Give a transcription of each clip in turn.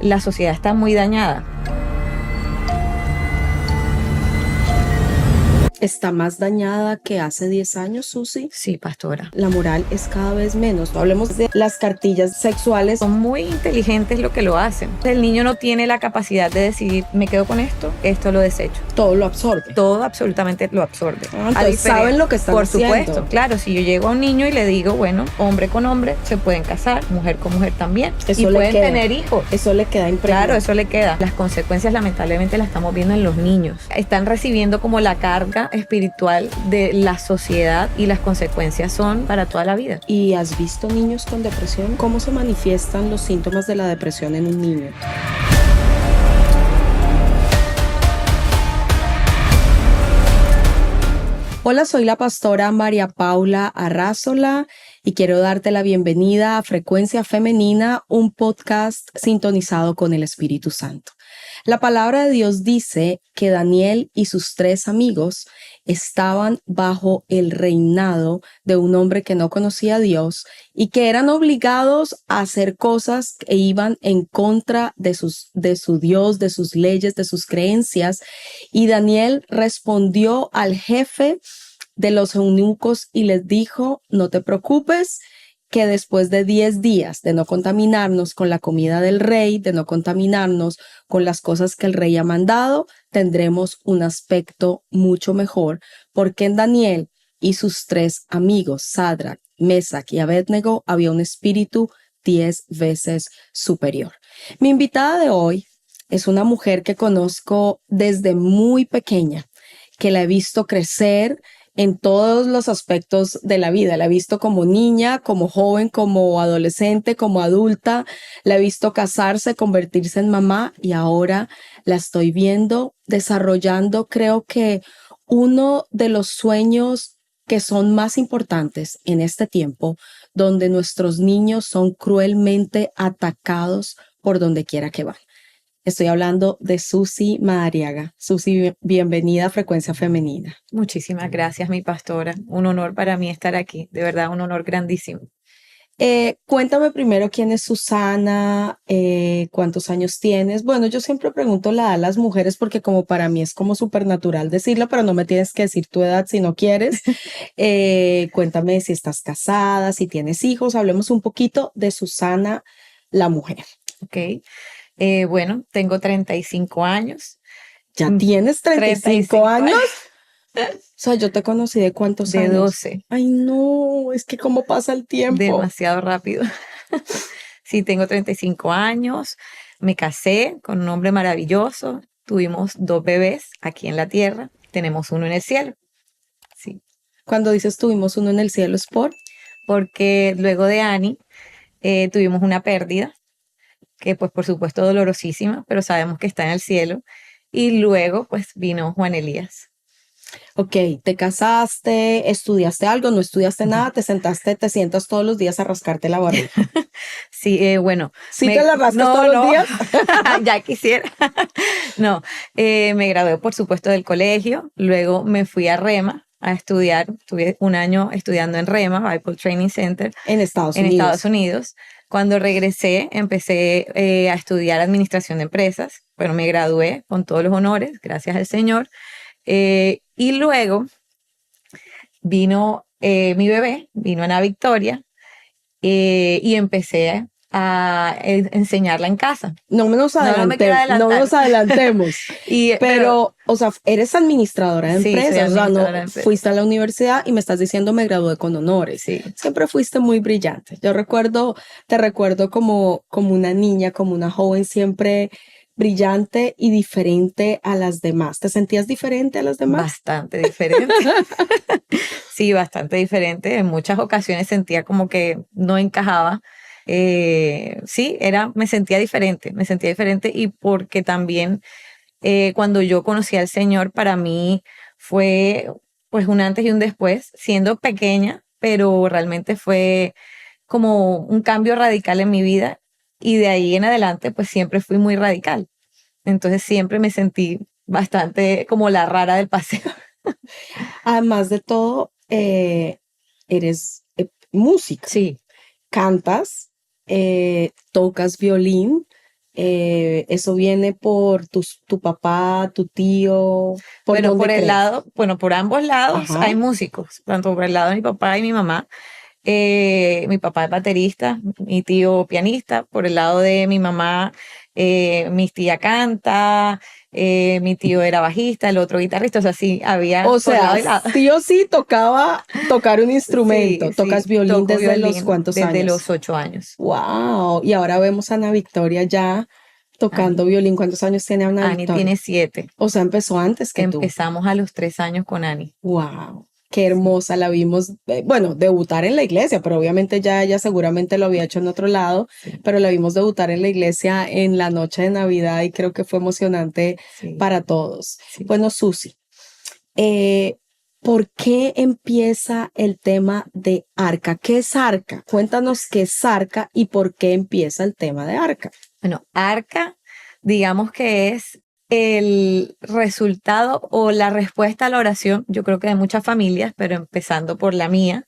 La sociedad está muy dañada. ¿Está más dañada que hace 10 años, Susi? Sí, pastora. La moral es cada vez menos. Hablemos de las cartillas sexuales. Son muy inteligentes lo que lo hacen. El niño no tiene la capacidad de decidir, me quedo con esto lo desecho. Todo lo absorbe. Todo absolutamente lo absorbe. Entonces saben lo que están haciendo. Por supuesto, claro. Si yo llego a un niño y le digo, bueno, hombre con hombre se pueden casar, mujer con mujer también. Eso y pueden queda. tener hijos. Eso le queda impregnado. Claro, eso le queda. Las consecuencias lamentablemente las estamos viendo en los niños. Están recibiendo como la carga espiritual de la sociedad y las consecuencias son para toda la vida. ¿Y has visto niños con depresión? ¿Cómo se manifiestan los síntomas de la depresión en un niño? Hola, soy la pastora María Paula Arrázola y quiero darte la bienvenida a Frecuencia Femenina, un podcast sintonizado con el Espíritu Santo. La palabra de Dios dice que Daniel y sus 3 amigos estaban bajo el reinado de un hombre que no conocía a Dios y que eran obligados a hacer cosas que iban en contra de su Dios, de sus leyes, de sus creencias. Y Daniel respondió al jefe de los eunucos y les dijo: no te preocupes, que después de 10 días de no contaminarnos con la comida del rey, de no contaminarnos con las cosas que el rey ha mandado, tendremos un aspecto mucho mejor, porque en Daniel y sus 3 amigos, Sadrach, Mesach y Abednego, había un espíritu 10 veces superior. Mi invitada de hoy es una mujer que conozco desde muy pequeña, que la he visto crecer en todos los aspectos de la vida. La he visto como niña, como joven, como adolescente, como adulta. La he visto casarse, convertirse en mamá y ahora la estoy viendo desarrollando, creo que uno de los sueños que son más importantes en este tiempo, donde nuestros niños son cruelmente atacados por donde quiera que van. Estoy hablando de Susi Madariaga. Susi, bienvenida a Frecuencia Femenina. Muchísimas gracias, mi pastora. Un honor para mí estar aquí. De verdad, un honor grandísimo. Cuéntame primero quién es Susana, cuántos años tienes. Bueno, yo siempre pregunto la edad a las mujeres porque como para mí es como súper natural decirlo, pero no me tienes que decir tu edad si no quieres. Cuéntame si estás casada, si tienes hijos. Hablemos un poquito de Susana, la mujer. Ok. Bueno, tengo 35 años. ¿Ya tienes 35 años? O sea, yo te conocí ¿de cuántos años? De 12. Ay, no, es que cómo pasa el tiempo. Demasiado rápido. Sí, tengo 35 años. Me casé con un hombre maravilloso. Tuvimos 2 bebés aquí en la tierra. Tenemos uno en el cielo. Sí. Cuando dices tuvimos uno en el cielo, ¿es porque luego de Annie tuvimos una pérdida, que pues por supuesto dolorosísima, pero sabemos que está en el cielo. Y luego pues vino Juan Elías. Ok, te casaste, estudiaste algo, no estudiaste nada, te sientas todos los días a rascarte la barriga. Sí, bueno. ¿Sí te la rascas todos los días? Ya quisiera. No, me gradué por supuesto del colegio, luego me fui a Rema a estudiar, estuve un año estudiando en Rema, Bible Training Center. En Estados Unidos. Cuando regresé, empecé a estudiar administración de empresas. Bueno, me gradué con todos los honores, gracias al Señor. Y luego vino mi bebé, vino Ana Victoria, y empecé a enseñarla en casa. No nos adelantemos. Pero, o sea, eres administradora de empresas, o sea, no fuiste a la universidad y me estás diciendo me gradué con honores. Sí. Siempre fuiste muy brillante. Te recuerdo como una niña, como una joven siempre brillante y diferente a las demás. ¿Te sentías diferente a las demás? Bastante diferente. Sí, bastante diferente. En muchas ocasiones sentía como que no encajaba. Sí, me sentía diferente y porque también cuando yo conocí al Señor, para mí fue pues un antes y un después, siendo pequeña, pero realmente fue como un cambio radical en mi vida y de ahí en adelante pues siempre fui muy radical. Entonces siempre me sentí bastante como la rara del paseo. Además de todo, eres música. Sí. Cantas, tocas violín, ¿Eso viene por tu papá, tu tío? ¿Por Bueno, dónde crees? por ambos lados Ajá. hay músicos, tanto por el lado de mi papá y mi mamá. Mi papá es baterista, mi tío pianista. Por el lado de mi mamá, mi tía canta, mi tío era bajista, el otro guitarrista. O sea, sí, había O por lado sea, y lado. sí o sí tocaba tocar un Sí, instrumento. sí, ¿Tocas violín toco desde los violín cuántos desde años? los 8 años. Wow. Y ahora vemos a Ana Victoria ya tocando Ani, violín. ¿Cuántos años tiene Ana Ani Victoria? tiene 7. O sea, empezó antes que tú. Empezamos a los 3 años con Ani. Wow. Qué Sí, hermosa, la vimos, bueno, debutar en la iglesia, pero obviamente ya ella seguramente lo había hecho en otro lado, sí, pero la vimos debutar en la iglesia en la noche de Navidad y creo que fue emocionante sí, para todos. sí. Bueno, Susi, eh, ¿por qué empieza el tema de arca? ¿Qué es arca? Cuéntanos qué es arca y por qué empieza el tema de arca. Bueno, arca, digamos que es el resultado o la respuesta a la oración, yo creo que de muchas familias, pero empezando por la mía,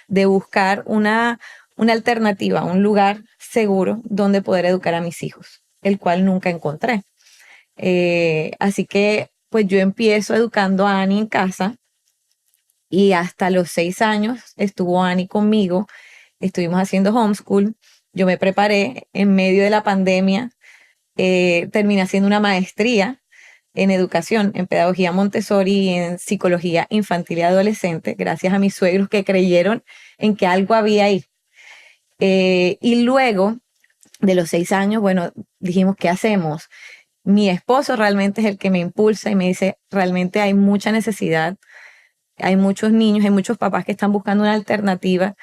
de buscar una alternativa, un lugar seguro donde poder educar a mis hijos, el cual nunca encontré. Así que pues yo empiezo educando a Ani en casa y hasta los 6 años estuvo Ani conmigo, estuvimos haciendo homeschool, yo me preparé en medio de la pandemia, terminé haciendo una maestría en educación, en pedagogía Montessori y en psicología infantil y adolescente, gracias a mis suegros que creyeron en que algo había ahí. Y luego de los 6 años, bueno, dijimos, ¿qué hacemos? Mi esposo realmente es el que me impulsa y me dice, realmente hay mucha necesidad, hay muchos niños, hay muchos papás que están buscando una alternativa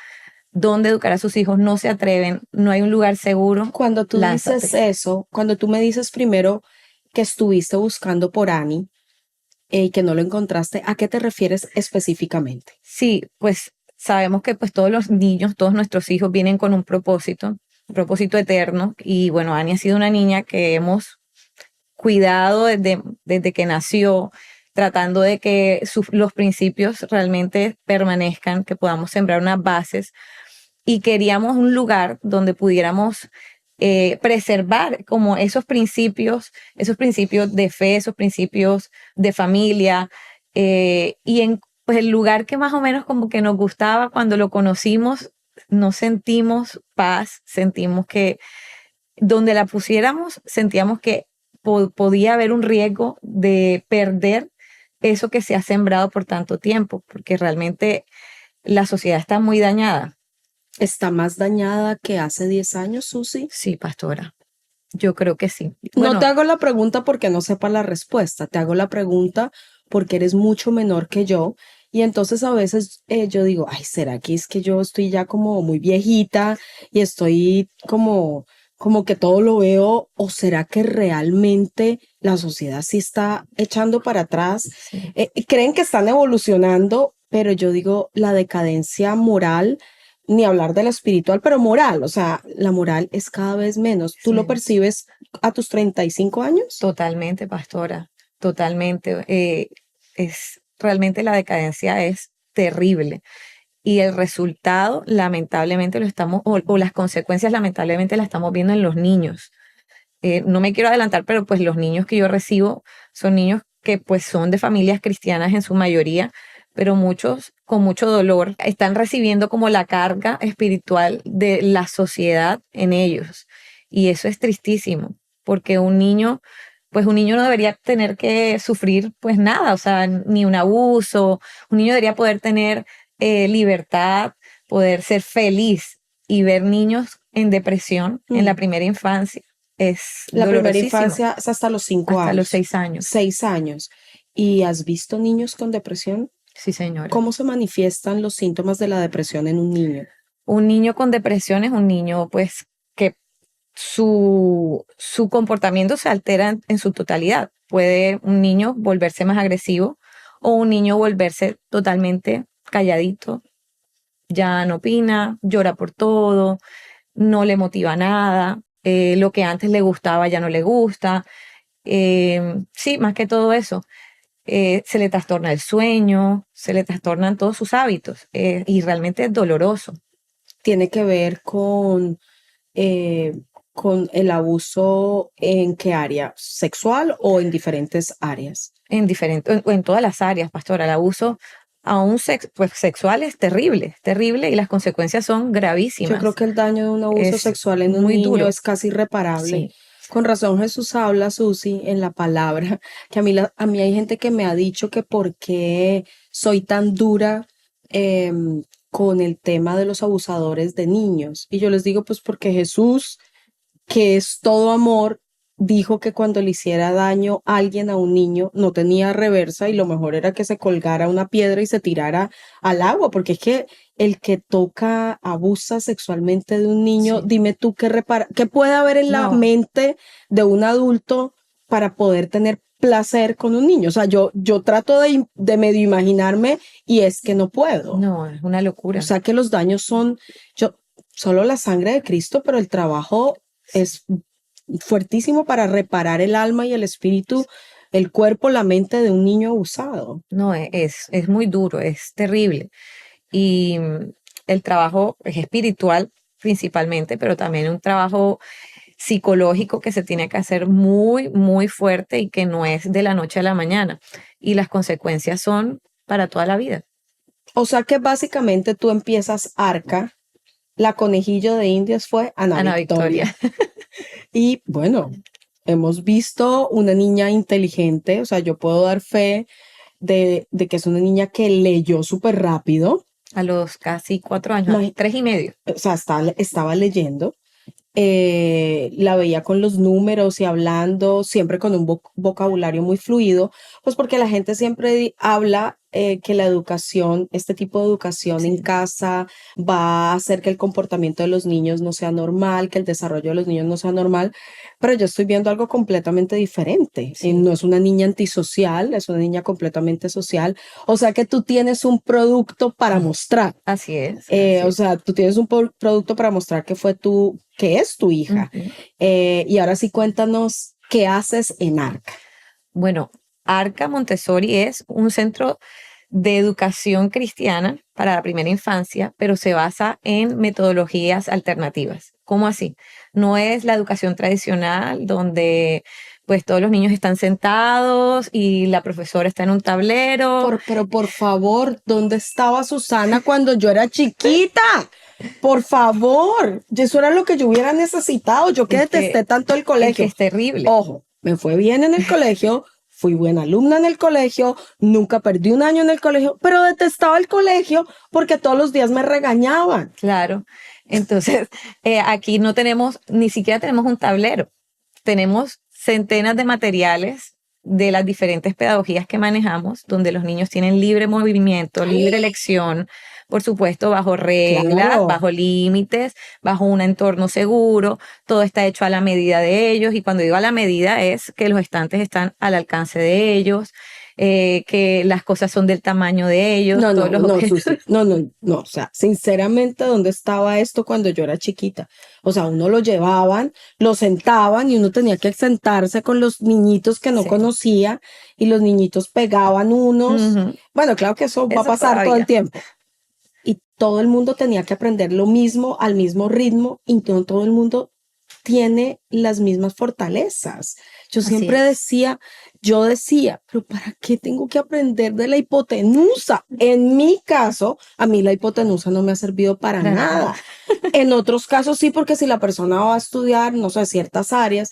donde educar a sus hijos, no se atreven, no hay un lugar seguro, Cuando tú dices lánzate. eso, cuando tú me dices primero que estuviste buscando por Annie y que no lo encontraste, ¿a qué te refieres específicamente? Sí, pues sabemos que pues todos los niños, todos nuestros hijos vienen con un propósito eterno. Y bueno, Ani ha sido una niña que hemos cuidado desde que nació, tratando de que los principios realmente permanezcan, que podamos sembrar unas bases. Y queríamos un lugar donde pudiéramos preservar como esos principios de fe, esos principios de familia, y en pues el lugar que más o menos como que nos gustaba cuando lo conocimos, no sentimos paz, sentimos que donde la pusiéramos, sentíamos que podía haber un riesgo de perder eso que se ha sembrado por tanto tiempo, porque realmente la sociedad está muy dañada. ¿Está más dañada que hace 10 años, Susi? Sí, pastora, yo creo que sí. No te Bueno, hago la pregunta porque no sepa la respuesta, te hago la pregunta porque eres mucho menor que yo y entonces a veces yo digo, ay, ¿será que es que yo estoy ya como muy viejita y estoy como que todo lo veo o será que realmente la sociedad sí está echando para atrás? sí, Creen que están evolucionando, pero yo digo, la decadencia moral ni hablar de la espiritual, pero moral, o sea, la moral es cada vez menos. es ¿Tú lo menos. percibes a tus 35 años? Totalmente, pastora, totalmente. Es realmente la decadencia es terrible y el resultado lamentablemente lo estamos, o las consecuencias lamentablemente las estamos viendo en los niños. No me quiero adelantar, pero pues los niños que yo recibo son niños que pues son de familias cristianas en su mayoría, pero muchos con mucho dolor están recibiendo como la carga espiritual de la sociedad en ellos. Y eso es tristísimo, porque pues un niño no debería tener que sufrir pues nada, o sea, ni un abuso, un niño debería poder tener libertad, poder ser feliz y ver niños en depresión en la Mm. primera infancia es La primera dolorosísimo, infancia es hasta los 5 hasta los años, 6 años. 6 años. ¿Y has visto niños con depresión? Sí, señora. ¿Cómo se manifiestan los síntomas de la depresión en un niño? Un niño con depresión es un niño, pues, que su comportamiento se altera en su totalidad. Puede un niño volverse más agresivo o un niño volverse totalmente calladito, ya no opina, llora por todo, no le motiva nada, lo que antes le gustaba ya no le gusta. Sí, más que todo eso. Se le trastorna el sueño, se le trastornan todos sus hábitos, y realmente es doloroso. Tiene que ver con con el abuso en qué área? ¿Sexual o en diferentes áreas? En todas las áreas, pastora. El abuso aún pues, sexual es terrible y las consecuencias son Yo creo gravísimas. que el daño de un abuso Es sexual en un muy niño duro. es casi irreparable. Sí, Con razón Jesús habla, Susi, en la palabra, que a mí hay gente que me ha dicho que por qué soy tan dura con el tema de los abusadores de niños. Y yo les digo, pues porque Jesús, que es todo amor, dijo que cuando le hiciera daño a alguien, a un niño, no tenía reversa y lo mejor era que se colgara una piedra y se tirara al agua, porque es que el que toca, abusa sexualmente de un niño, sí. dime tú qué puede haber en la No, mente de un adulto para poder tener placer con un niño. O sea, yo trato de medio imaginarme y es que no puedo. no, es una O locura. sea que los daños son solo la sangre de Cristo, pero el trabajo es fuertísimo para reparar el alma y el espíritu, el cuerpo, la mente de un niño abusado. No, es muy duro, es terrible. Y el trabajo es espiritual principalmente, pero también un trabajo psicológico que se tiene que hacer muy, muy fuerte y que no es de la noche a la mañana. Y las consecuencias son para toda la vida. O sea que básicamente tú empiezas Arca, la conejillo de Indias fue Ana Ana Victoria. Victoria. Y bueno, hemos visto una niña inteligente, o sea, yo puedo dar fe de que es una niña que leyó súper rápido. A los casi 4 años, Imagi- 3 y medio. O sea, estaba leyendo. La veía con los números y hablando, siempre con un vocabulario muy fluido, pues porque la gente siempre habla que la educación, este tipo de educación en Sí, casa va a hacer que el comportamiento de los niños no sea normal, que el desarrollo de los niños no sea normal, pero yo estoy viendo algo completamente diferente. sí, No es una niña antisocial, es una niña completamente social, o sea que tú tienes un producto para mostrar. así es, así O es. sea, tú tienes un producto para mostrar que es tu hija. Ujú. Y ahora sí cuéntanos qué haces en Arca. Bueno, Arca Montessori es un centro de educación cristiana para la primera infancia, pero se basa en metodologías alternativas. ¿Cómo así? No es la educación tradicional donde pues todos los niños están sentados y la profesora está en un tablero. Pero por favor, ¿dónde estaba Susana cuando yo era chiquita? Por favor, eso era lo que yo hubiera necesitado. Yo que Es detesté que, tanto el es que colegio. es terrible. Ojo, me fue bien en el colegio, fui buena alumna en el colegio, nunca perdí un año en el colegio, pero detestaba el colegio porque todos los días me regañaban. Claro. Entonces, aquí no tenemos, ni siquiera tenemos un tablero. Tenemos centenas de materiales de las diferentes pedagogías que manejamos, donde los niños tienen libre movimiento, libre elección, por supuesto, bajo reglas, Claro. bajo límites, bajo un entorno seguro. Todo está hecho a la medida de ellos. Y cuando digo a la medida es que los estantes están al alcance de ellos, que las cosas son del tamaño de ellos, No, todos no, los no, objetos. Susi, no, o sea, sinceramente, ¿dónde estaba esto cuando yo era chiquita? O sea, uno lo llevaban, lo sentaban y uno tenía que sentarse con los niñitos que no Sí. conocía y los niñitos pegaban unos. Ujú. Bueno, claro que eso va a Eso pasar todo el todavía. tiempo. Y todo el mundo tenía que aprender lo mismo, al mismo ritmo, y no todo el mundo tiene las mismas fortalezas. Yo Así siempre es. yo decía, pero ¿para qué tengo que aprender de la hipotenusa? En mi caso, a mí la hipotenusa no me ha servido para Para nada. nada. En otros casos sí, porque si la persona va a estudiar, no sé, ciertas áreas,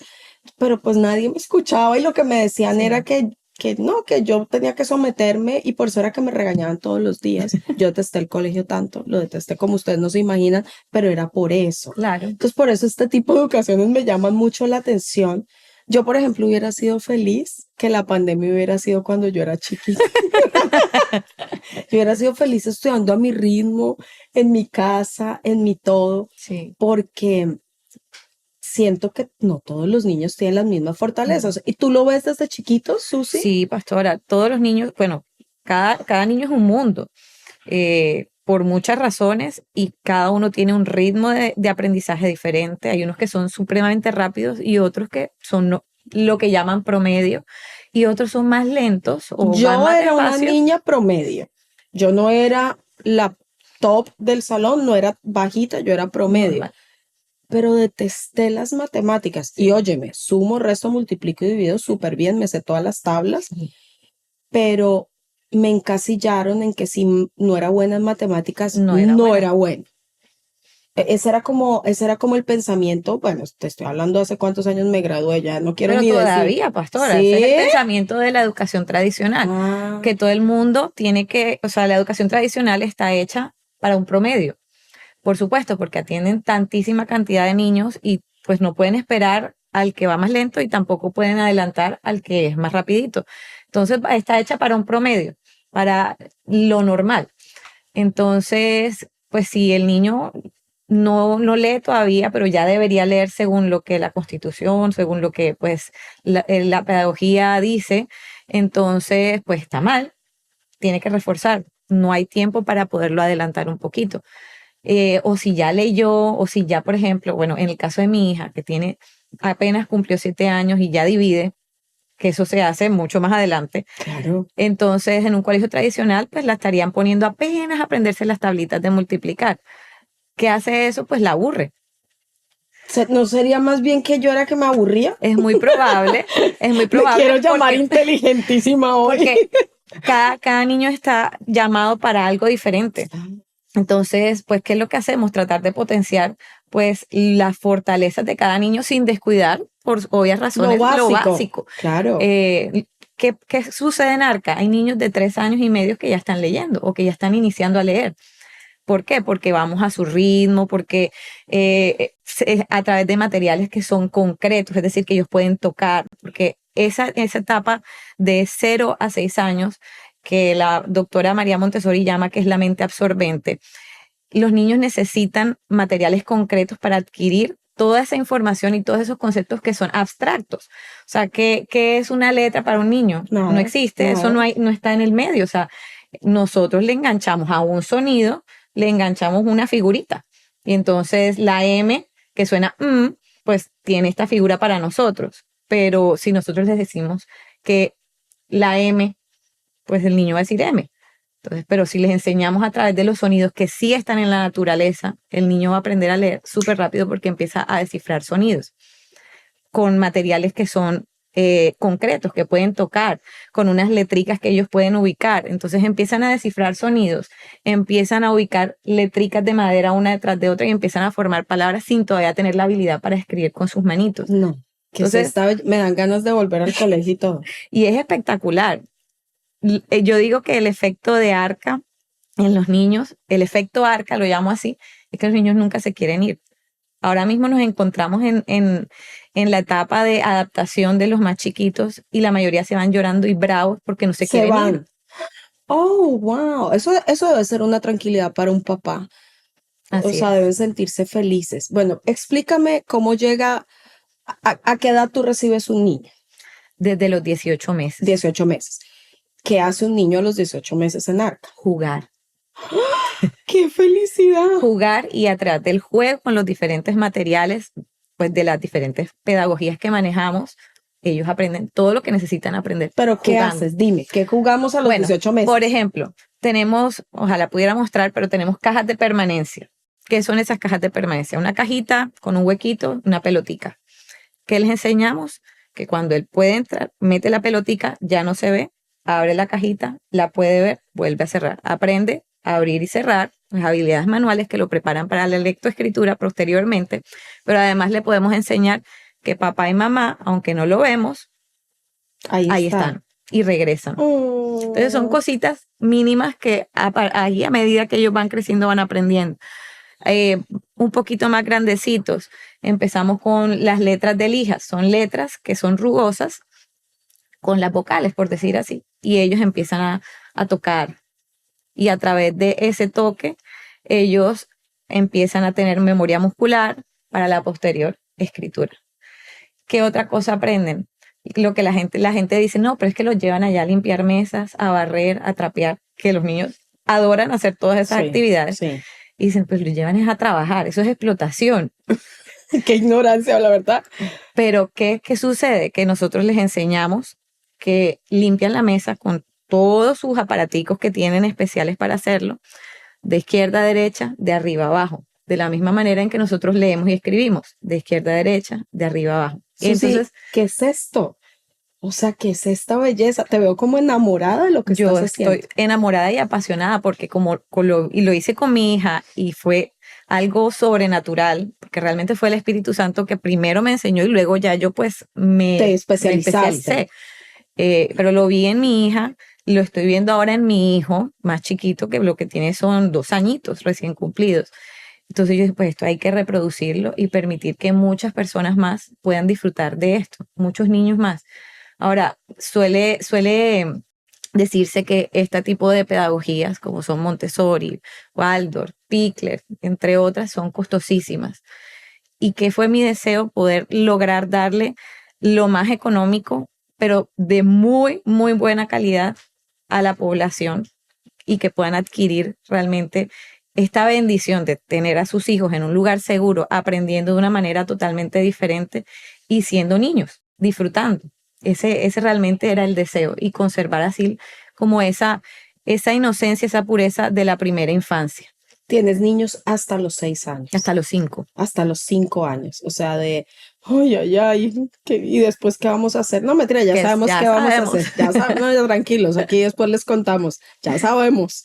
pero pues nadie me escuchaba y lo que me decían Sí. era que no, que yo tenía que someterme y por eso era que me regañaban todos los días. Yo detesté el colegio tanto, lo detesté como ustedes no se imaginan, pero era por eso. Claro. Entonces, por eso este tipo de educaciones me llaman mucho la atención. Yo, por ejemplo, hubiera sido feliz que la pandemia hubiera sido cuando yo era chiquita. Yo hubiera sido feliz estudiando a mi ritmo, en mi casa, en mi todo, Sí. porque siento que no todos los niños tienen las mismas fortalezas. ¿Y tú lo ves desde chiquitos, Susi? Sí, pastora, todos los niños, bueno, cada niño es un mundo, por muchas razones y cada uno tiene un ritmo de aprendizaje diferente. Hay unos que son supremamente rápidos y otros que son lo que llaman promedio y otros son más lentos o van Yo más era una despacio. niña promedio. Yo no era la top del salón, no era bajita, yo era promedio. Normal. pero detesté las matemáticas. Y óyeme, sumo, resto, multiplico y divido súper bien, me sé todas las tablas, pero me encasillaron en que si no era buena en matemáticas, No era no buena. era bueno. Ese era como el pensamiento. Bueno, te estoy hablando hace cuántos años me gradué, ya no quiero Pero ni decir. todavía, pastora, ese es el ¿Sí? pensamiento de la educación tradicional, Ah, que todo el mundo tiene que, o sea, la educación tradicional está hecha para un promedio, por supuesto, porque atienden tantísima cantidad de niños y pues no pueden esperar al que va más lento y tampoco pueden adelantar al que es más rapidito. Entonces está hecha para un promedio, para lo normal. Entonces, pues si el niño no lee todavía, pero ya debería leer según lo que la Constitución, según lo que pues la pedagogía dice, entonces pues está mal, tiene que reforzar. No hay tiempo para poderlo adelantar un poquito. O si ya leyó, o si ya, por ejemplo, bueno, en el caso de mi hija, que tiene apenas cumplió 7 años y ya divide, que eso se hace mucho más adelante. claro. Entonces, en un colegio tradicional, pues la estarían poniendo apenas a aprenderse las tablitas de multiplicar. ¿Qué hace eso? Pues la aburre. ¿No sería más bien que yo era que me aburría? Es muy Me quiero probable llamar inteligentísima hoy. porque cada niño está llamado para algo diferente. Entonces, pues, ¿qué es lo que hacemos? Tratar de potenciar, pues, las fortalezas de cada niño sin descuidar, por obvias razones, lo básico. Claro. ¿Qué sucede en Arca? Hay niños de 3 años y medio que ya están leyendo o que ya están iniciando a leer. ¿Por qué? Porque vamos a su ritmo, porque a través de materiales que son concretos, es decir, que ellos pueden tocar, porque esa etapa de 0 a 6 años, que la doctora María Montessori llama que es la mente absorbente, los niños necesitan materiales concretos para adquirir toda esa información y todos esos conceptos que son abstractos. O sea, ¿qué es una letra para un niño? Nada, no existe, eso nada. no está en el medio. O sea, nosotros le enganchamos a un sonido, le enganchamos una figurita. Y entonces la M, que suena pues tiene esta figura para nosotros. Pero si nosotros les decimos que la M, pues el niño va a decir M. Entonces, pero si les enseñamos a través de los sonidos que sí están en la naturaleza, el niño va a aprender a leer súper rápido porque empieza a descifrar sonidos con materiales que son concretos, que pueden tocar, con unas letricas que ellos pueden ubicar. Entonces empiezan a descifrar sonidos, empiezan a ubicar letricas de madera una detrás de otra y empiezan a formar palabras sin todavía tener la habilidad para escribir con sus manitos. No, que Entonces, me dan ganas de volver al colegio y todo. Y es espectacular. Yo digo que el efecto de arca en los niños, el efecto arca, lo llamo así, es que los niños nunca se quieren ir. Ahora mismo nos encontramos en la etapa de adaptación de los más chiquitos y la mayoría se van llorando y bravos porque no se quieren van. ir. Oh, wow. Eso debe ser una tranquilidad para un papá. Así o sea, es. deben sentirse felices. Bueno, explícame cómo llega, a qué edad tú recibes un niño. Desde los 18 meses. 18 meses. ¿Qué hace un niño a los 18 meses en Arca? Jugar. ¡Qué felicidad! Jugar y a través del juego con los diferentes materiales, pues de las diferentes pedagogías que manejamos, ellos aprenden todo lo que necesitan aprender. ¿Pero qué jugando. haces? Dime, ¿qué jugamos a los 18 meses? Por ejemplo, tenemos, ojalá pudiera mostrar, pero tenemos cajas de permanencia. ¿Qué son esas cajas de permanencia? Una cajita con un huequito, una pelotica. ¿Qué les enseñamos? Que cuando él puede entrar, mete la pelotica, ya no se ve, abre la cajita, la puede ver, vuelve a cerrar. Aprende a abrir y cerrar, las habilidades manuales que lo preparan para la lectoescritura posteriormente, pero además le podemos enseñar que papá y mamá, aunque no lo vemos, ahí están y regresan. Entonces son cositas mínimas que ahí a medida que ellos van creciendo van aprendiendo. Un poquito más grandecitos, empezamos con las letras de lijas. Son letras que son rugosas con las vocales, por decir así, y ellos empiezan a tocar. Y a través de ese toque, ellos empiezan a tener memoria muscular para la posterior escritura. ¿Qué otra cosa aprenden? Lo que la gente dice, no, pero es que los llevan allá a limpiar mesas, a barrer, a trapear, que los niños adoran hacer todas esas actividades. Sí. Y dicen, pues los llevan es a trabajar, eso es explotación. Qué ignorancia, la verdad. Pero ¿qué sucede? Que nosotros les enseñamos que limpian la mesa con todos sus aparaticos que tienen especiales para hacerlo, de izquierda a derecha, de arriba a abajo. de la misma manera en que nosotros leemos y escribimos, de izquierda a derecha, de arriba a abajo. Susi, Entonces, ¿qué es esto? O sea, ¿qué es esta belleza? Te veo como enamorada de lo que yo estás haciendo. estoy enamorada y apasionada porque y lo hice con mi hija y fue algo sobrenatural, porque realmente fue el Espíritu Santo que primero me enseñó y luego ya yo pues Te me especializaste. especialicé. Pero lo vi en mi hija, lo estoy viendo ahora en mi hijo más chiquito, que lo que tiene son 2 añitos recién cumplidos. Entonces yo dije, pues esto hay que reproducirlo y permitir que muchas personas más puedan disfrutar de esto, muchos niños más. Ahora, suele decirse que este tipo de pedagogías, como son Montessori, Waldorf, Pickler, entre otras, son costosísimas. Y que fue mi deseo poder lograr darle lo más económico, pero de muy, muy buena calidad a la población y que puedan adquirir realmente esta bendición de tener a sus hijos en un lugar seguro, aprendiendo de una manera totalmente diferente y siendo niños, disfrutando. Ese realmente era el deseo y conservar así como esa inocencia, esa pureza de la primera infancia. Tienes niños hasta los 6 años. Hasta los 5. Hasta los 5 años. O sea, ay, ay, ay, y después, ¿qué vamos a hacer? No, mentira, ya sabemos qué vamos a hacer. Ya sabemos, no, ya tranquilos, aquí después les contamos. Ya sabemos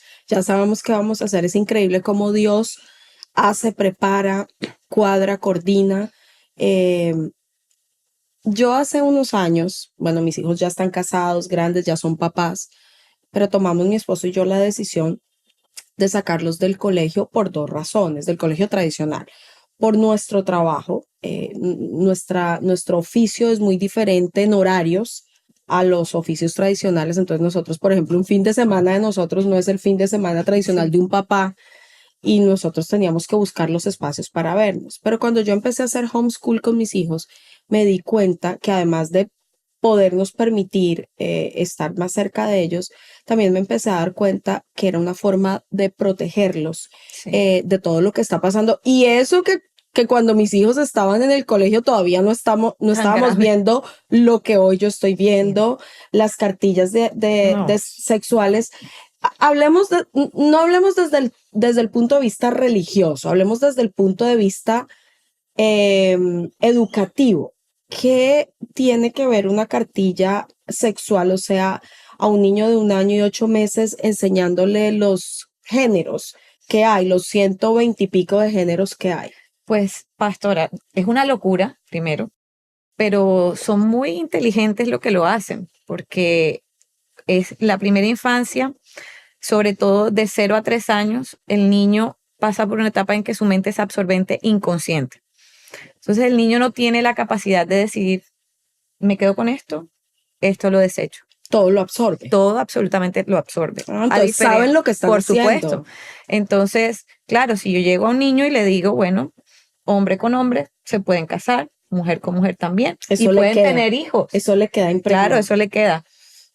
qué vamos a hacer. Es increíble cómo Dios hace, prepara, cuadra, coordina. Yo hace unos años, bueno, mis hijos ya están casados, grandes, ya son papás, pero tomamos mi esposo y yo la decisión de sacarlos del colegio por 2 razones, del colegio tradicional. Por nuestro trabajo, nuestro oficio es muy diferente en horarios a los oficios tradicionales. Entonces nosotros, por ejemplo, un fin de semana de nosotros no es el fin de semana tradicional de un papá y nosotros teníamos que buscar los espacios para vernos. Pero cuando yo empecé a hacer homeschool con mis hijos, me di cuenta que además de podernos permitir estar más cerca de ellos, también me empecé a dar cuenta que era una forma de protegerlos de todo lo que está pasando. Y eso que cuando mis hijos estaban en el colegio todavía no estábamos viendo lo que hoy yo estoy viendo, las cartillas de sexuales. No hablemos desde el punto de vista religioso, hablemos desde el punto de vista educativo. ¿Qué tiene que ver una cartilla sexual, o sea, a un niño de 1 año y 8 meses enseñándole los géneros que hay, los 120 y pico de géneros que hay? Pues, pastora, es una locura, primero, pero son muy inteligentes lo que lo hacen, porque es la primera infancia, sobre todo de 0 a 3 años, el niño pasa por una etapa en que su mente es absorbente inconsciente. Entonces el niño no tiene la capacidad de decidir, me quedo con esto lo desecho. Todo lo absorbe. Todo absolutamente lo absorbe. Entonces saben lo que están haciendo. Por supuesto. Entonces, claro, si yo llego a un niño y le digo, bueno, hombre con hombre se pueden casar, mujer con mujer también, eso y pueden tener hijos. Eso le queda impregnado. Claro, eso le queda.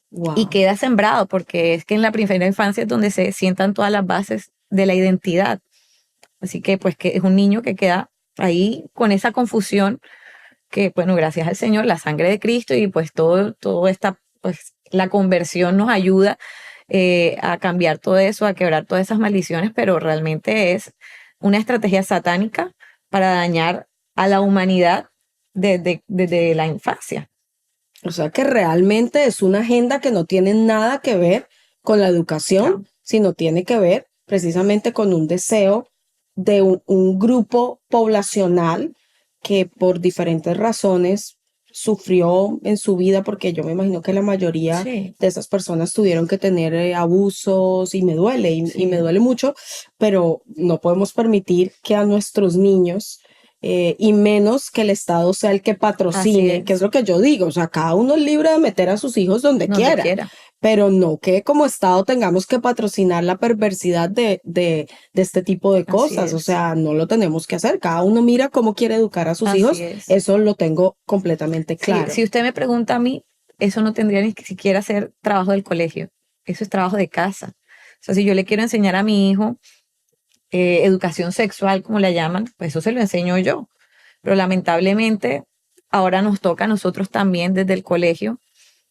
Wow. Y queda sembrado, porque es que en la primera infancia es donde se sientan todas las bases de la identidad. Así que pues que es un niño que queda ahí con esa confusión que, bueno, gracias al Señor, la sangre de Cristo y pues todo esta, pues la conversión nos ayuda a cambiar todo eso, a quebrar todas esas maldiciones, pero realmente es una estrategia satánica para dañar a la humanidad desde la infancia. O sea que realmente es una agenda que no tiene nada que ver con la educación, sino tiene que ver precisamente con un deseo de un grupo poblacional que por diferentes razones sufrió en su vida, porque yo me imagino que la mayoría de esas personas tuvieron que tener abusos y me duele, y me duele mucho, pero no podemos permitir que a nuestros niños y menos que el Estado sea el que patrocine, que es lo que yo digo, o sea, cada uno es libre de meter a sus hijos donde quiera, pero no que como Estado tengamos que patrocinar la perversidad de este tipo de cosas, o sea, no lo tenemos que hacer, cada uno mira cómo quiere educar a sus hijos, eso lo tengo completamente claro. Si usted me pregunta a mí, eso no tendría ni siquiera ser trabajo del colegio, eso es trabajo de casa. O sea, si yo le quiero enseñar a mi hijo educación sexual, como la llaman, pues eso se lo enseño yo. Pero lamentablemente ahora nos toca a nosotros también desde el colegio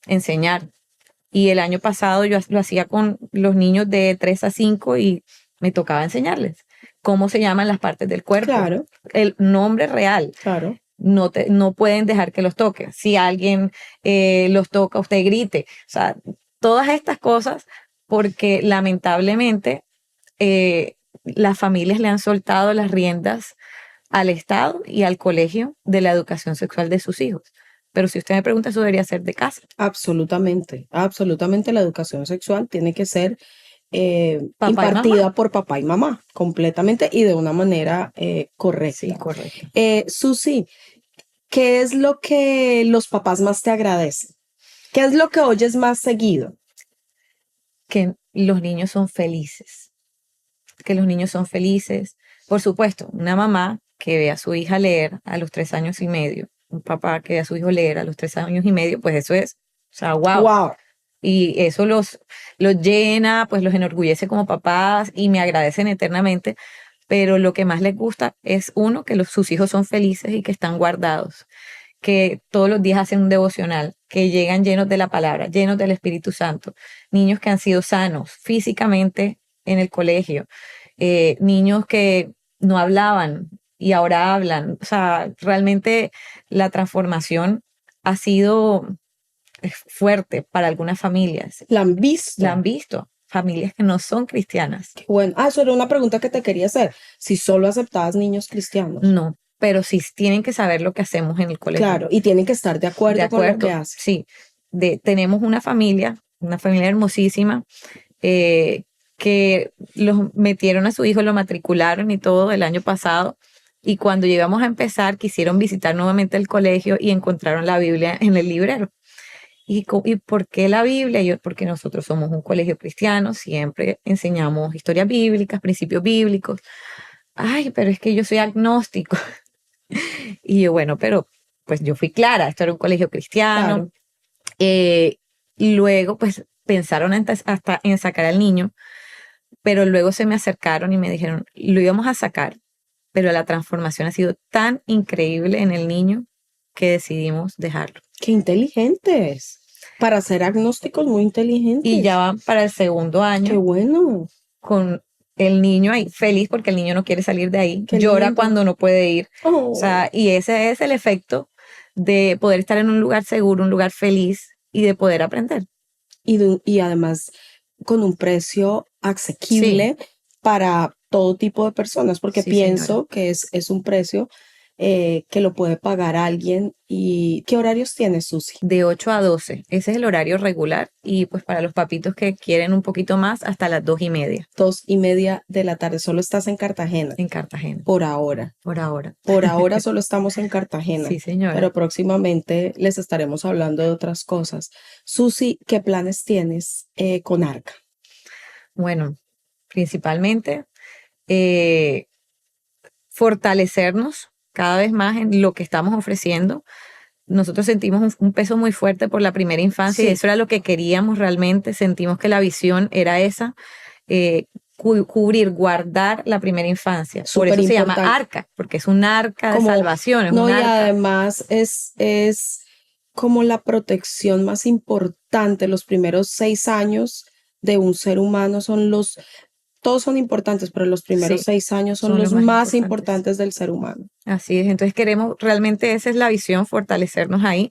enseñar. Y el año pasado yo lo hacía con los niños de 3 a 5 y me tocaba enseñarles. cómo se llaman las partes del cuerpo, Claro, el nombre real. claro. No pueden dejar que los toquen. Si alguien los toca, usted grite. O sea, todas estas cosas, porque lamentablemente las familias le han soltado las riendas al Estado y al colegio de la educación sexual de sus hijos. Pero si usted me pregunta, eso debería ser de casa. Absolutamente, absolutamente la educación sexual tiene que ser Papá y impartida mamá. por papá y mamá, completamente y de una manera Sí, correcta. correcto. Susi, ¿qué es lo que los papás más te agradecen? ¿Qué es lo que oyes más seguido? Que los niños son felices. Que los niños son felices. Por supuesto, una mamá que ve a su hija leer a los 3 años y medio, un papá que ve a su hijo leer a los 3 años y medio, pues eso es, o sea, wow. Wow, Y eso los llena, pues los enorgullece como papás y me agradecen eternamente. Pero lo que más les gusta es, uno, que sus hijos son felices y que están guardados, que todos los días hacen un devocional, que llegan llenos de la palabra, llenos del Espíritu Santo, niños que han sido sanos físicamente en el colegio, niños que no hablaban y ahora hablan. O sea, realmente la transformación ha sido fuerte para algunas familias. la han visto. La han visto, familias que no son cristianas. Qué bueno. Eso era una pregunta que te quería hacer. Si solo aceptabas niños cristianos. No, pero sí tienen que saber lo que hacemos en el colegio. Claro, y tienen que estar de acuerdo con lo que hacen. Sí. Tenemos una familia hermosísima, que los metieron a su hijo, lo matricularon y todo el año pasado. Y cuando llegamos a empezar, quisieron visitar nuevamente el colegio y encontraron la Biblia en el librero. ¿Y por qué la Biblia? Porque nosotros somos un colegio cristiano, siempre enseñamos historias bíblicas, principios bíblicos. Ay, pero es que yo soy agnóstico. Y yo, bueno, pero pues yo fui clara, esto era un colegio cristiano. Claro. Y luego, pues pensaron hasta en sacar al niño, pero luego se me acercaron y me dijeron, lo íbamos a sacar, pero la transformación ha sido tan increíble en el niño que decidimos dejarlo. Qué inteligentes. Para ser agnósticos, muy inteligentes. Y ya van para el segundo año. Qué bueno. Con el niño ahí feliz porque el niño no quiere salir de ahí. Qué Llora lindo. cuando no puede ir. Oh. O sea, y ese es el efecto de poder estar en un lugar seguro, un lugar feliz y de poder aprender. Y además con un precio asequible para todo tipo de personas, porque Sí, pienso que es un precio que lo puede pagar alguien. ¿Y qué horarios tienes, Susi? De 8 a 12. Ese es el horario regular. Y pues para los papitos que quieren un poquito más, hasta las 2:30. 2:30 de la tarde. Solo estás en Cartagena. En Cartagena. Por ahora. Por ahora. Por ahora solo estamos en Cartagena. Sí, señora. Pero próximamente les estaremos hablando de otras cosas. Susi, ¿qué planes tienes con Arca? Bueno, principalmente fortalecernos cada vez más en lo que estamos ofreciendo. Nosotros sentimos un peso muy fuerte por la primera infancia. Sí. Y eso era lo que queríamos realmente. Sentimos que la visión era esa, cubrir, guardar la primera infancia. Por eso se llama arca, porque es un arca de salvación. No, y además es como la protección más importante. Los primeros 6 años de un ser humano todos son importantes, pero los primeros 6 años son los más importantes del ser humano. Así es, entonces queremos, realmente esa es la visión, fortalecernos ahí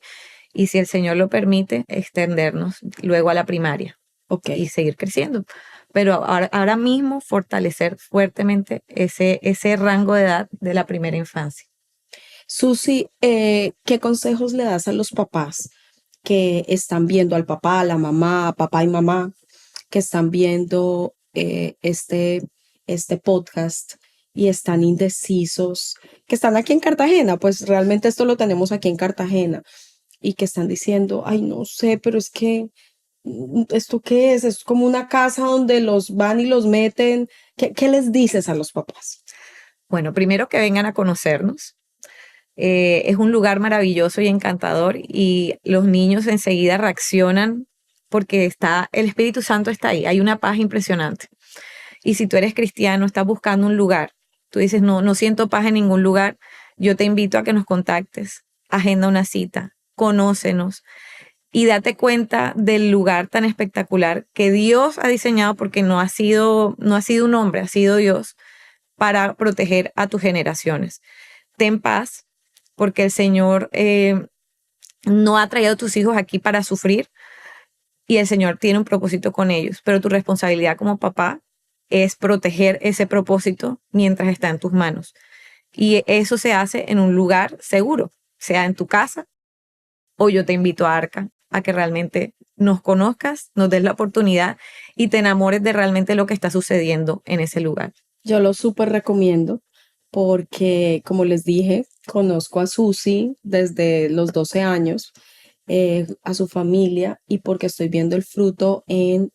y si el Señor lo permite, extendernos luego a la primaria. Y seguir creciendo. Pero ahora mismo fortalecer fuertemente ese rango de edad de la primera infancia. Susi, ¿qué consejos le das a los papás que están viendo al papá, a la mamá, papá y mamá, que están viendo este podcast y están indecisos, que están aquí en Cartagena? Pues realmente esto lo tenemos aquí en Cartagena y que están diciendo, ay, no sé, pero es que ¿esto qué es? Es como una casa donde los van y los meten. ¿Qué les dices a los papás? Bueno, primero que vengan a conocernos. Es un lugar maravilloso y encantador y los niños enseguida reaccionan porque el Espíritu Santo está ahí. Hay una paz impresionante. Y si tú eres cristiano, estás buscando un lugar, tú dices, no siento paz en ningún lugar, yo te invito a que nos contactes, agenda una cita, conócenos. Y date cuenta del lugar tan espectacular que Dios ha diseñado, porque no ha sido un hombre, ha sido Dios, para proteger a tus generaciones. Ten paz, porque el Señor no ha traído a tus hijos aquí para sufrir y el Señor tiene un propósito con ellos, pero tu responsabilidad como papá es proteger ese propósito mientras está en tus manos. Y eso se hace en un lugar seguro, sea en tu casa o yo te invito a Arca a que realmente nos conozcas, nos des la oportunidad y te enamores de realmente lo que está sucediendo en ese lugar. Yo lo súper recomiendo porque, como les dije, conozco a Susi desde los 12 años, a su familia, y porque estoy viendo el fruto en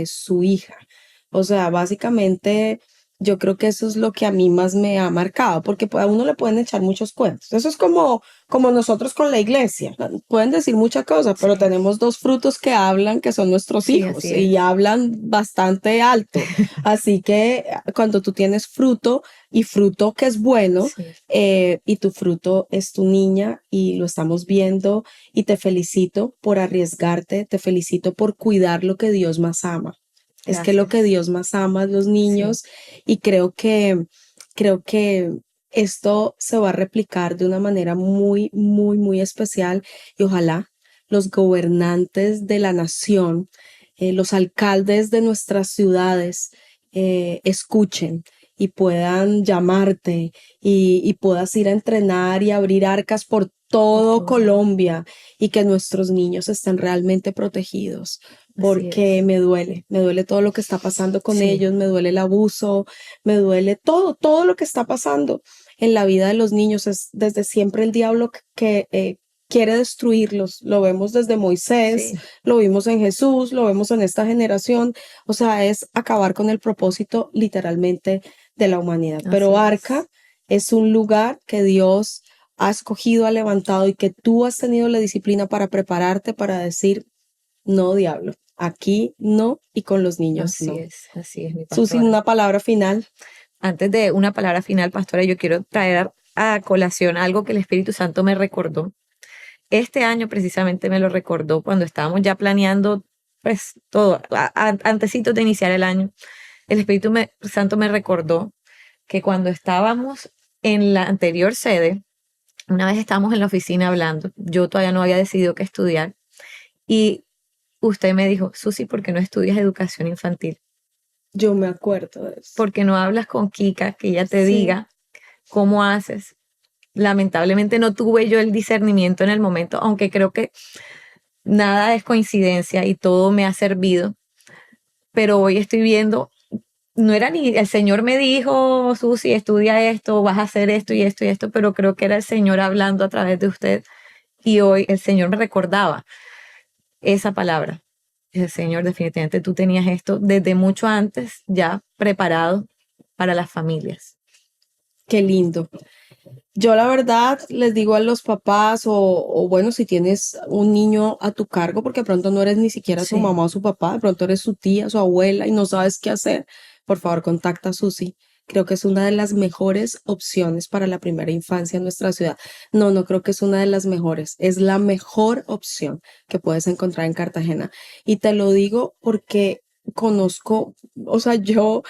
su hija. O sea, básicamente yo creo que eso es lo que a mí más me ha marcado, porque a uno le pueden echar muchos cuentos. Eso es como nosotros con la iglesia. Pueden decir muchas cosas, pero Sí. tenemos dos frutos que hablan, que son nuestros Sí, hijos, así y es. hablan bastante alto. Así que cuando tú tienes fruto y fruto que es bueno, Sí, y tu fruto es tu niña y lo estamos viendo, y te felicito por arriesgarte, te felicito por cuidar lo que Dios más ama. Es que lo que gracias. Dios más ama es los Sí, niños, y creo que esto se va a replicar de una manera muy, muy, muy especial, y ojalá los gobernantes de la nación, los alcaldes de nuestras ciudades, escuchen y puedan llamarte, y puedas ir a entrenar y abrir arcas por por todo todo lado. Colombia, y que nuestros niños estén realmente protegidos, Así porque es. me duele todo lo que está pasando con Sí, ellos, me duele el abuso, me duele todo lo que está pasando en la vida de los niños. Es desde siempre el diablo que quiere destruirlos. Lo vemos desde Moisés, sí, lo vimos en Jesús, lo vemos en esta generación. O sea, es acabar con el propósito literalmente de la humanidad. Pero así Arca es. es un lugar que Dios ha escogido, ha levantado, y que tú has tenido la disciplina para prepararte, para decir: no, diablo, aquí no, y con los niños no. Así es, mi Susi, pastora. una palabra final. Antes de una palabra final, pastora, yo quiero traer a colación algo que el Espíritu Santo me recordó. Este año precisamente me lo recordó cuando estábamos ya planeando, pues todo, antesitos de iniciar el año. El Santo me recordó que cuando estábamos en la anterior sede, una vez estábamos en la oficina hablando, yo todavía no había decidido qué estudiar y usted me dijo: Susi, ¿por qué no estudias educación infantil? Yo me acuerdo de eso. ¿Por qué no hablas con Kika, que ella te Sí, diga cómo haces? Lamentablemente no tuve yo el discernimiento en el momento, aunque creo que nada es coincidencia y todo me ha servido, pero hoy estoy viendo, no era ni el Señor me dijo: Susi, estudia esto, vas a hacer esto y esto y esto, pero creo que era el Señor hablando a través de usted y hoy el Señor me recordaba esa palabra. El Señor, definitivamente tú tenías esto desde mucho antes ya preparado para las familias. qué lindo. Yo la verdad les digo a los papás, o bueno, si tienes un niño a tu cargo, porque de pronto no eres ni siquiera su Sí, mamá o su papá, de pronto eres su tía, su abuela, y no sabes qué hacer, por favor contacta a Susi. Creo que es una de las mejores opciones para la primera infancia en nuestra ciudad. No, no creo que es una de las mejores, es la mejor opción que puedes encontrar en Cartagena. Y te lo digo porque conozco, o sea, yo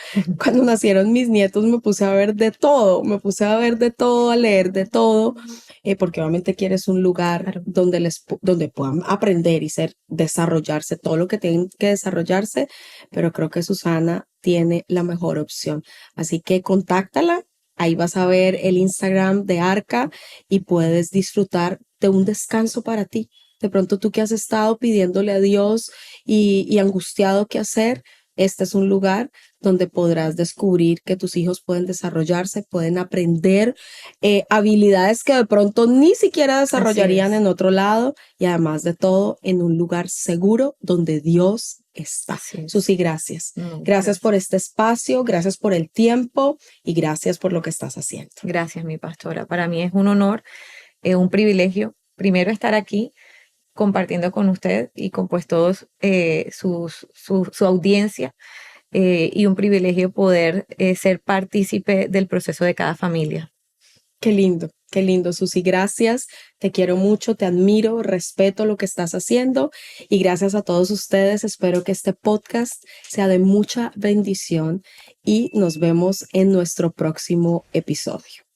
cuando nacieron mis nietos me puse a ver de todo, me puse a ver de todo, a leer de todo, porque obviamente quieres un lugar claro. donde donde puedan aprender y desarrollarse todo lo que tienen que desarrollarse, pero creo que Susana tiene la mejor opción. Así que contáctala, ahí vas a ver el Instagram de Arca, y puedes disfrutar de un descanso para ti. De pronto tú que has estado pidiéndole a Dios y angustiado qué hacer, este es un lugar donde podrás descubrir que tus hijos pueden desarrollarse, pueden aprender habilidades que de pronto ni siquiera Así desarrollarían es, en otro lado, y además de todo en un lugar seguro donde Dios está. así es. Susi, gracias. No, Gracias por gracias. este espacio, gracias por el tiempo, y gracias por lo que estás haciendo. Gracias, mi pastora. Para mí es un honor, un privilegio, primero estar aquí compartiendo con usted y con pues todos su audiencia y un privilegio poder ser partícipe del proceso de cada familia. Qué lindo. Qué lindo, Susi. Gracias. Te quiero mucho, te admiro, respeto lo que estás haciendo y gracias a todos ustedes. Espero que este podcast sea de mucha bendición y nos vemos en nuestro próximo episodio.